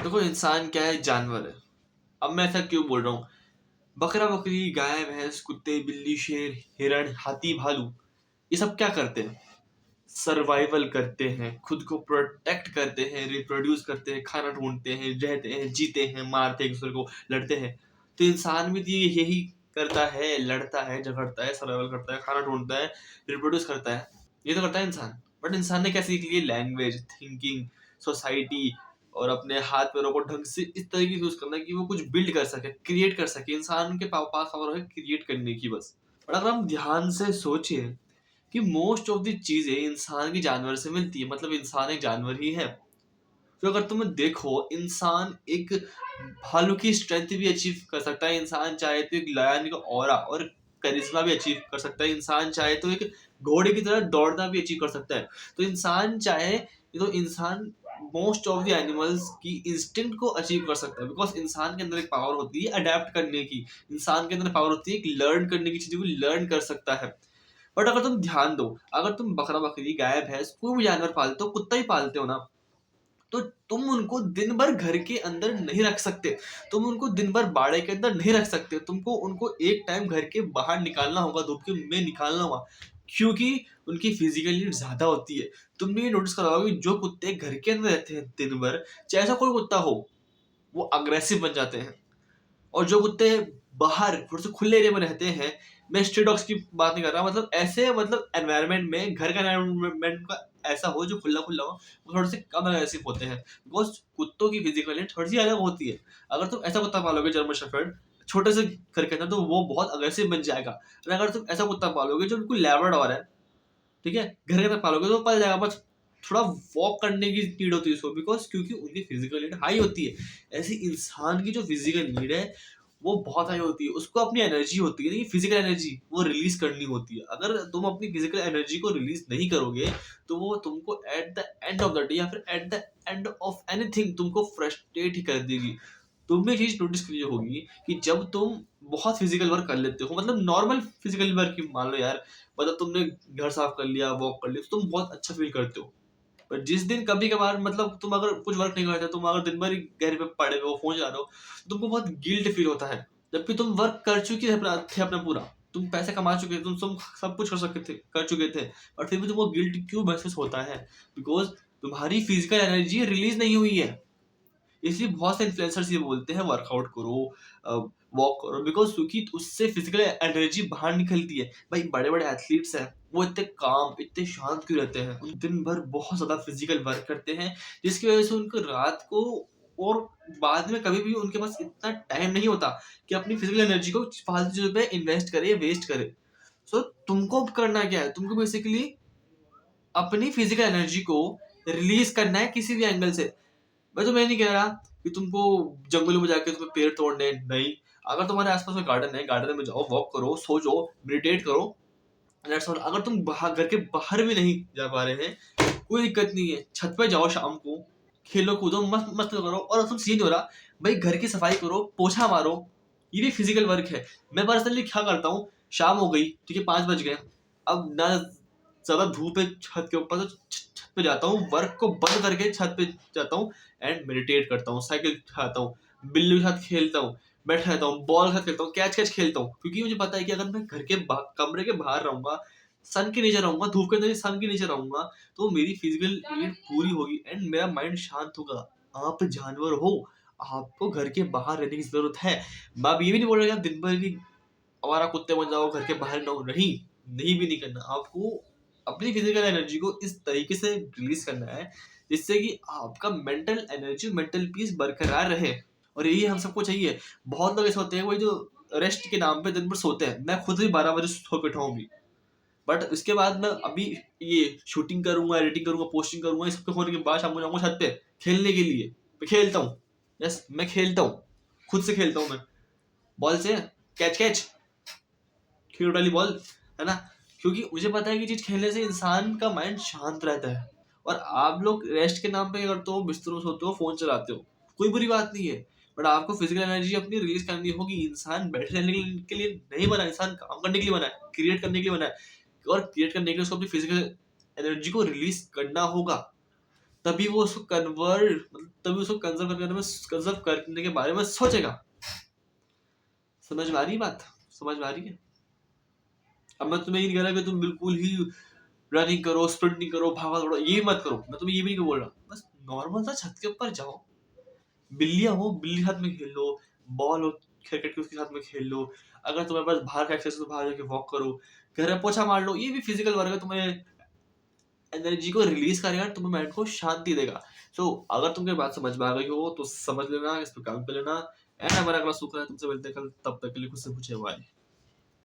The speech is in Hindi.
देखो इंसान क्या है, जानवर है। अब मैं ऐसा क्यों बोल रहा हूँ? बकरा बकरी, गाय भैंस, कुत्ते बिल्ली, शेर हिरण, हाथी भालू, ये सब क्या करते हैं? सर्वाइवल करते हैं, खुद को प्रोटेक्ट करते हैं, रिप्रोड्यूस करते हैं, खाना ढूंढते हैं, रहते हैं, जीते हैं, मारते हैं, एक दूसरे को लड़ते हैं। तो इंसान भी तो यही करता है, लड़ता है, झगड़ता है, सर्वाइवल करता है, खाना ढूंढता है, रिप्रोड्यूस करता है। ये तो करता है इंसान। बट इंसान ने क्या सीख लिया? लैंग्वेज, थिंकिंग, सोसाइटी, और अपने हाथ पैरों को ढंग से इस तरीके से यूज करना है कि वो कुछ बिल्ड कर सके, क्रिएट कर सके। इंसान के पास पावर है क्रिएट करने की, बस। और अगर हम ध्यान से सोचिए कि मोस्ट ऑफ द चीजें इंसान की जानवर से मिलती है, मतलब इंसान एक जानवर ही है। तो अगर तुम देखो, इंसान एक भालू की स्ट्रेंथ भी अचीव कर सकता है। इंसान चाहे तो एक लायन का ऑरा और करिश्मा भी अचीव कर सकता है। इंसान चाहे तो एक घोड़े की तरह दौड़ना भी अचीव कर सकता है। तो इंसान चाहे तो इंसान मोस्ट ऑफ द एनिमल्स की इंस्टिंक्ट को अचीव कर सकता है, बिकॉज इंसान के अंदर एक पावर होती है अडेप्ट करने की। इंसान के अंदर पावर होती है एक लर्न करने की, चीजों को लर्न कर सकता है। बट अगर तुम ध्यान दो, अगर तुम बकरा बकरी, गाय भैंस, कोई भी जानवर पालते हो, कुत्ता ही पालते हो ना, तो तुम उनको दिन भर घर के अंदर नहीं रख सकते। तुम उनको दिन भर बाड़े के अंदर नहीं रख सकते। तुमको उनको एक टाइम घर के बाहर निकालना होगा, धूप के में निकालना होगा, क्योंकि उनकी फिजिकल नीड ज्यादा होती है। तुमने ये नोटिस करा होगा कि जो कुत्ते घर के अंदर रहते हैं दिन भर, चाहे ऐसा कोई कुत्ता हो, वो अग्रेसिव बन जाते हैं। और जो कुत्ते बाहर थोड़े से खुले एरिया में रहते हैं, मैं स्ट्रीट डॉग्स की बात नहीं कर रहा, मतलब ऐसे, मतलब एनवायरनमेंट में, घर का एनवायरनमेंट का ऐसा हो जो खुला खुला हो, वो थोड़े से कम अग्रेसिव होते हैं, बिकॉज कुत्तों की फिजिकल थोड़ी सी अलग होती है। अगर तुम ऐसा कुत्ता पालोगे जर्मन शेफर्ड छोटे से घर के अंदर, तो वो बहुत अग्रेसिव बन जाएगा। और अगर तुम ऐसा कुत्ता पालोगे जो बिल्कुल लैब्राडोर है, ठीक है, घर के अंदर पालोगे, तो पल जाएगा, बस थोड़ा वॉक करने की नीड होती है उसको, बिकॉज क्योंकि उनकी फिजिकल नीड हाई होती है। ऐसी इंसान की जो फिजिकल नीड है वो बहुत हाई होती है। उसको अपनी एनर्जी होती है, फिजिकल एनर्जी वो रिलीज करनी होती है। अगर तुम अपनी फिजिकल एनर्जी को रिलीज नहीं करोगे, तो वो तुमको at the end of the day या फिर at the end of anything तुमको फ्रस्ट्रेट ही कर देगी। तुमने चीज नोटिस की होगी कि जब तुम बहुत फिजिकल वर्क कर लेते हो, मतलब नॉर्मल फिजिकल वर्क ही मान लो यार, मतलब तुमने घर साफ कर लिया, वॉक कर लिया, तो तुम बहुत अच्छा फील करते हो। पर जिस दिन कभी कभार, मतलब तुम अगर कुछ वर्क नहीं करते, तुम अगर दिन भर ही घर पे पड़े हो, फोन चला रहे हो, तो तुमको बहुत गिल्ट फील होता है। जबकि तुम वर्क कर चुके थे अपना पूरा, तुम पैसे कमा चुके थे, तुम सब कुछ कर चुके थे, और फिर भी तुमको गिल्ट क्यों महसूस होता है? बिकॉज तुम्हारी फिजिकल एनर्जी रिलीज नहीं हुई है। इसलिए बहुत से इन्फ्लुएंसर्स ये बोलते हैं वर्कआउट करो, वॉक करो, बिकॉज क्योंकि उससे फिजिकल एनर्जी बाहर निकलती है। भाई बड़े बड़े एथलीट्स हैं, वो इतने काम, इतने शांत क्यों रहते हैं? उन दिन भर बहुत ज्यादा फिजिकल वर्क करते हैं, जिसकी वजह से उनको रात को और बाद में कभी भी उनके पास इतना टाइम नहीं होता कि अपनी फिजिकल एनर्जी को फालतू चीजों पे इन्वेस्ट करे, वेस्ट करे। सो तुमको करना क्या है? तुमको बेसिकली अपनी फिजिकल एनर्जी को रिलीज करना है किसी भी एंगल से। मैं नहीं कह रहा कि तुमको जंगलों में जाके तुम्हें पेड़ तोड़ने, नहीं। अगर तुम्हारे आसपास में गार्डन है, गार्डन में जाओ, वॉक करो, सो जाओ, मेडिटेट करो, दैट्स ऑल। अगर तुम बाहर, घर के बाहर भी नहीं जा पा रहे हैं, कोई दिक्कत नहीं है, छत पे जाओ, शाम को खेलो कूदो, मस्त मस्त करो। और तुम सीन हो रहा, भाई घर की सफाई करो, पोछा मारो, ये भी फिजिकल वर्क है। मैं पर्सनली क्या करता हूँ, शाम हो गई, ठीक है, 5 बज गए, अब ना ज्यादा धूप है छत के ऊपर, तो छत पे जाता हूँ, वर्क को बंद करके छत पे जाता हूँ एंड मेडिटेट करता हूँ, साइकिल चलाता हूँ, बिल्ली के साथ खेलता हूँ, बैठा रहता हूँ, बॉल के साथ खेलता हूँ, कैच कैच खेलता हूँ, क्योंकि मुझे पता है कि अगर मैं घर के कमरे के बाहर रहूंगा, सन के नीचे रहूंगा, धूप के अंदर सन के नीचे रहूंगा, तो मेरी फिजिकल नीड पूरी होगी एंड मेरा माइंड शांत होगा। आप जानवर हो, आपको घर के बाहर रहने की जरूरत है। मैं अब ये भी नहीं बोल रहा कि आप दिन भर ही आवारा कुत्ते बन जाओ, घर के बाहर ना हो, नहीं, नहीं भी नहीं करना। आपको अपनी फिजिकल एनर्जी को इस तरीके से रिलीज करना है जिससे कि आपका मेंटल एनर्जी, मेंटल पीस बरकरार रहे। और यही हम सबको चाहिए। बहुत लोग ऐसे होते हैं, वही जो रेस्ट के नाम पे दिन भर सोते हैं। मैं खुद भी 12 बजे सो के उठाऊं भी, बट उसके बाद मैं अभी ये शूटिंग करूंगा, एडिटिंग करूंगा, पोस्टिंग करूंगा, इस सबके होने के बाद शाम को जाऊंगा छत पे खेलने के लिए। मैं खेलता हूँ, यस मैं खेलता हूँ, खुद से खेलता हूँ मैं, बॉल से, कैच कैच, खीर वाली बॉल, है ना? क्योंकि मुझे पता है कि चीज खेलने से इंसान का माइंड शांत रहता है। और आप लोग रेस्ट के नाम पे क्या करते हो? बिस्तरों में सोते हो, फोन चलाते हो, कोई बुरी बात नहीं है, बट आपको फिजिकल एनर्जी अपनी रिलीज करनी होगी। इंसान बैठे रहने के लिए नहीं बना, इंसान काम करने के लिए बना है, क्रिएट करने के लिए बना है। और क्रिएट करने के लिए उसको अपनी फिजिकल एनर्जी को रिलीज करना होगा। तभी वो उसको तभी उसको कंजर्व करने के बारे में सोचेगा। समझ में आ रही बात? समझ में आ रही है? अब मैं तुम्हें ये नहीं कह रहा कि तुम बिल्कुल ही रनिंग करो, स्प्रिंटिंग करो, भागा दौड़ो, ये मत करो। मैं तुम्हें ये भी नहीं बोल रहा, बस नॉर्मल सा छत के ऊपर जाओ, बिल्लियां हो बिल्ली के साथ में खेल लो, बॉल हो क्रिकेट के उसके साथ में खेल लो। अगर तुम्हारे पास बाहर का एक्सरसाइज तो बाहर जाके वॉक करो, घर में पोछा मार लो, ये भी फिजिकल वर्क है, तुम्हें एनर्जी को रिलीज करेगा, तुम्हें माइंड को शांति देगा। सो अगर तुमको बात समझ में आ गई हो तो समझ लेना, इस पर काम कर लेना। एंड हमारा अगला सूत्र है, तुमसे मिलते हैं कल, तब तक के लिए खुद से पूछे बाय।